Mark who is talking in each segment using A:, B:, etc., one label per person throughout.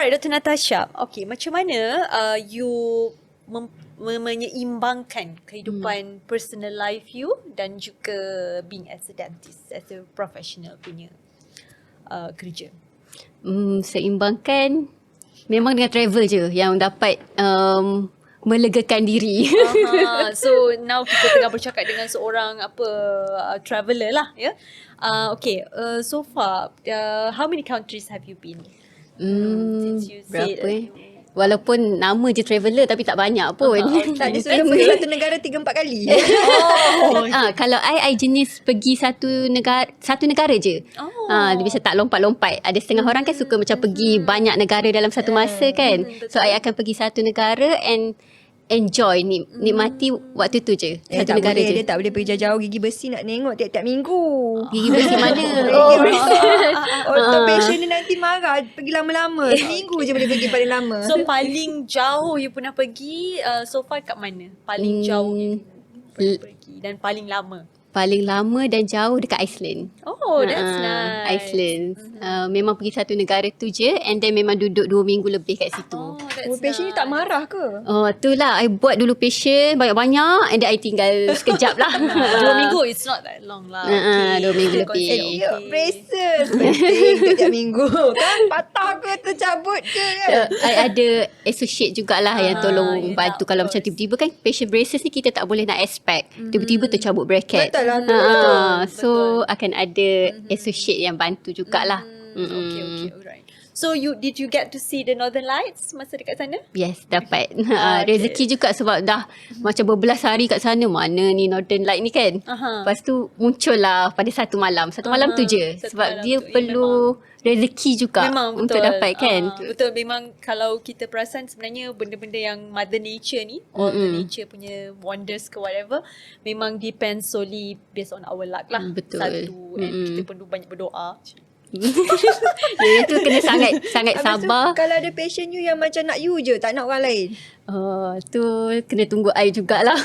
A: Alright, Dr. Natasha. Okay, macam mana you menyeimbangkan kehidupan personal life you dan juga being as a dentist, as a professional punya kerja?
B: Seimbangkan memang dengan travel je yang dapat melegakan diri.
A: So now kita tengah bercakap dengan seorang traveller lah, ya. So far, how many countries have you been? Since you said
B: Berapa Walaupun nama je traveller tapi tak banyak pun.
C: Tak, dia sudah pergi satu negara 3-4 kali.
B: Kalau I jenis pergi satu negara je. Dia bisa tak lompat-lompat. Ada setengah orang kan suka macam pergi banyak negara dalam satu masa kan. So I akan pergi satu negara and enjoy, nikmati waktu tu je. Satu negara je.
C: Dia tak boleh pergi jauh-jauh. Gigi besi nak tengok tiap-tiap minggu.
B: Gigi besi mana?
C: Patient dia nanti marah. Pergi lama-lama. Seminggu je boleh pergi paling lama.
A: So paling jauh you pernah pergi so far kat mana? Paling jauh you pernah pergi dan paling lama?
B: Paling lama dan jauh dekat Iceland.
A: Oh, that's nice.
B: Iceland. Memang pergi satu negara tu je and then memang duduk 2 minggu lebih kat situ.
C: Patient ni tak marah ke?
B: Itulah I buat dulu patient banyak-banyak and then I tinggal sekejap lah.
A: 2 minggu, it's not that long lah.
B: 2 minggu lebih.
C: Braces penting tiap minggu. Kan patah ke tercabut ke kan?
B: I ada associate jugalah yang tolong bantu. Kalau macam tiba-tiba kan patient braces ni kita tak boleh nak expect. Tiba-tiba tercabut bracket.
C: Betul lah.
B: So akan ada associate yang bantu jugalah.
A: Okay, alright. So did you get to see the Northern Lights masa dekat sana?
B: Yes, dapat. Rezeki juga sebab dah macam berbelas hari kat sana. Mana ni Northern Light ni kan. Lepas tu muncul lah pada satu malam. Satu malam tu je. Sebab dia perlu rezeki juga
A: memang,
B: untuk dapat kan.
A: Betul, memang kalau kita perasan sebenarnya benda-benda yang Mother Nature ni, all the nature punya wonders ke whatever, memang depend solely based on our luck lah.
B: Betul.
A: Satu, and kita perlu banyak berdoa.
B: Itu kena sangat sabar.
C: Kalau ada patient you yang macam nak you je, tak nak orang lain.
B: Tu kena tunggu I jugalah.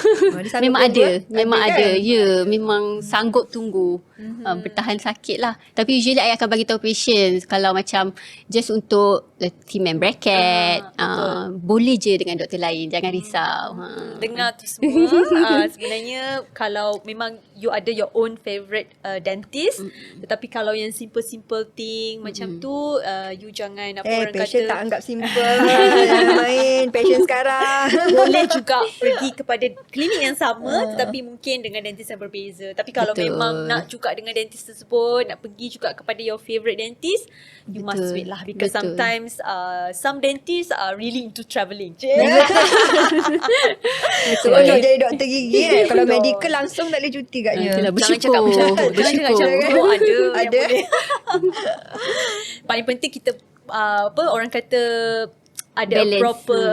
B: Memang ada. Memang ada. Ya, memang sanggup tunggu. Bertahan sakit lah. Tapi usually I akan bagi tahu patient kalau macam just untuk trim and bracket, boleh je dengan doktor lain. Jangan risau.
A: Dengar tu semua. Sebenarnya kalau memang you ada your own favourite dentist, tetapi kalau yang simple thing macam tu, you jangan orang
C: patient
A: kata
C: tak anggap simple. Jangan main. Patient sekarang
A: boleh juga pergi kepada klinik yang sama tetapi mungkin dengan dentist yang berbeza. Tapi kalau memang nak juga dengan dentist tersebut, nak pergi juga kepada your favourite dentist, you must wait lah, because sometimes some dentists are really into travelling.
C: So nak jadi doktor gigi kalau medical langsung tak boleh cuti katnya.
A: Jangan cakap macam tu. Jangan cakap macam tu. Ada. Paling penting kita orang kata ada balance. Proper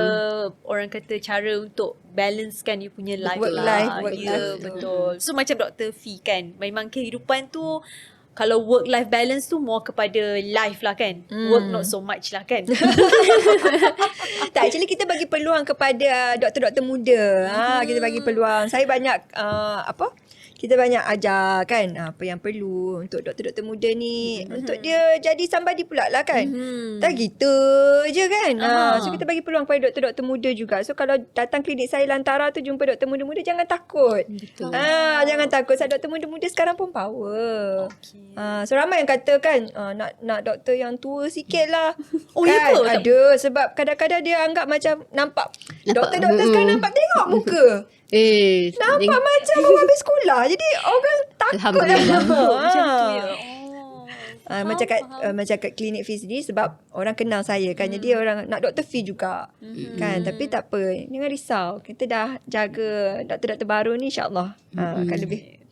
A: orang kata cara untuk balancekan you punya life
C: work
A: lah.
C: Work life.
A: Betul. So macam Dr. Fee kan, memang kehidupan tu kalau work life balance tu more kepada life lah kan. Work not so much lah kan.
C: Tak, actually kita bagi peluang kepada doktor-doktor muda. Kita bagi peluang. Saya banyak kita banyak ajar kan apa yang perlu untuk doktor-doktor muda ni, untuk dia jadi somebody pula lah kan. Tak gitu je kan. So kita bagi peluang kepada doktor-doktor muda juga. So kalau datang klinik saya Lantara tu jumpa doktor muda-muda, jangan takut.
B: Betul.
C: Jangan takut. Sebab doktor muda-muda sekarang pun power. So ramai yang kata kan nak doktor yang tua sikit lah.
A: Ya ke?
C: Ada. Sebab kadang-kadang dia anggap macam nampak doktor-doktor sekarang nampak tengok muka. Nampak macam baru habis sekolah. Jadi orang takut lah.
A: Macam tu ya.
C: Macam kat klinik Fee ni, sebab orang kenal saya kan. Jadi orang nak Dr. Fee juga kan. Tapi tak apa, jangan risau. Kita dah jaga doktor-doktor baru ni, insyaAllah akan lebih.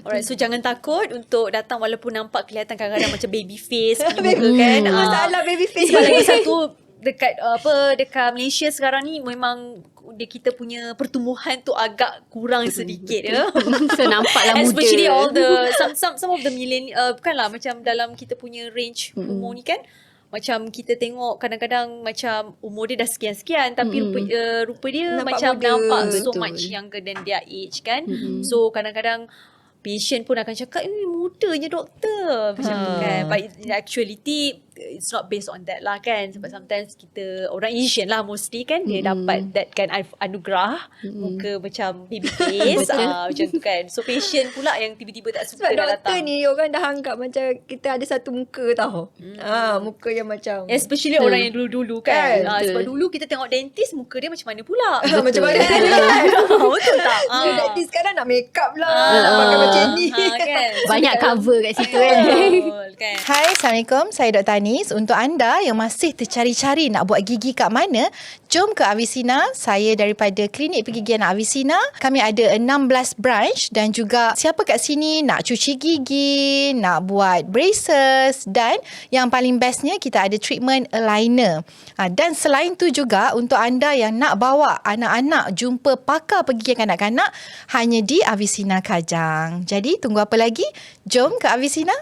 A: Alright, so jangan takut untuk datang walaupun nampak kelihatan kadang-kadang macam baby face muka kan.
C: Masalah baby face.
A: Sebab lagi satu dekat Malaysia sekarang ni memang kita punya pertumbuhan tu agak kurang sedikit ya.
B: So nampaklah muda.
A: Especially all the some of the millennial bukanlah macam dalam kita punya range umur ni kan. Macam kita tengok kadang-kadang macam umur dia dah sekian-sekian tapi rupa dia nampak so much younger than their age kan. So kadang-kadang patient pun akan cakap, mudanya doktor macam tu kan. But in actuality it's not based on that lah kan. Sebab sometimes kita orang Asian lah mostly kan, dia dapat that kan anugerah muka macam baby face macam tu kan. So patient pula yang tiba-tiba tak suka
C: Sebab
A: dah
C: doktor
A: datang.
C: ni orang dah anggap macam kita ada satu muka tau. Muka yang macam
A: Especially orang yang dulu-dulu kan.
C: Kan,
A: Sebab dulu kita tengok dentist, muka dia macam mana pula.
C: macam mana
A: Betul tak?
C: dentist sekarang nak make up lah, nak pakai macam ni.
A: Kan?
B: Banyak cover kat situ kan.
A: Betul kan?
D: Hai, Assalamualaikum. Saya Dr. Anis. Untuk anda yang masih tercari-cari nak buat gigi kat mana, jom ke Avisina. Saya daripada Klinik Pergigian Avisina. Kami ada 16 branch dan juga siapa kat sini nak cuci gigi, nak buat braces dan yang paling bestnya kita ada treatment aligner. Dan selain tu juga untuk anda yang nak bawa anak-anak jumpa pakar pergigian kanak-kanak hanya di Avisina Kajang. Jadi tunggu apa lagi? Jom ke Avisina.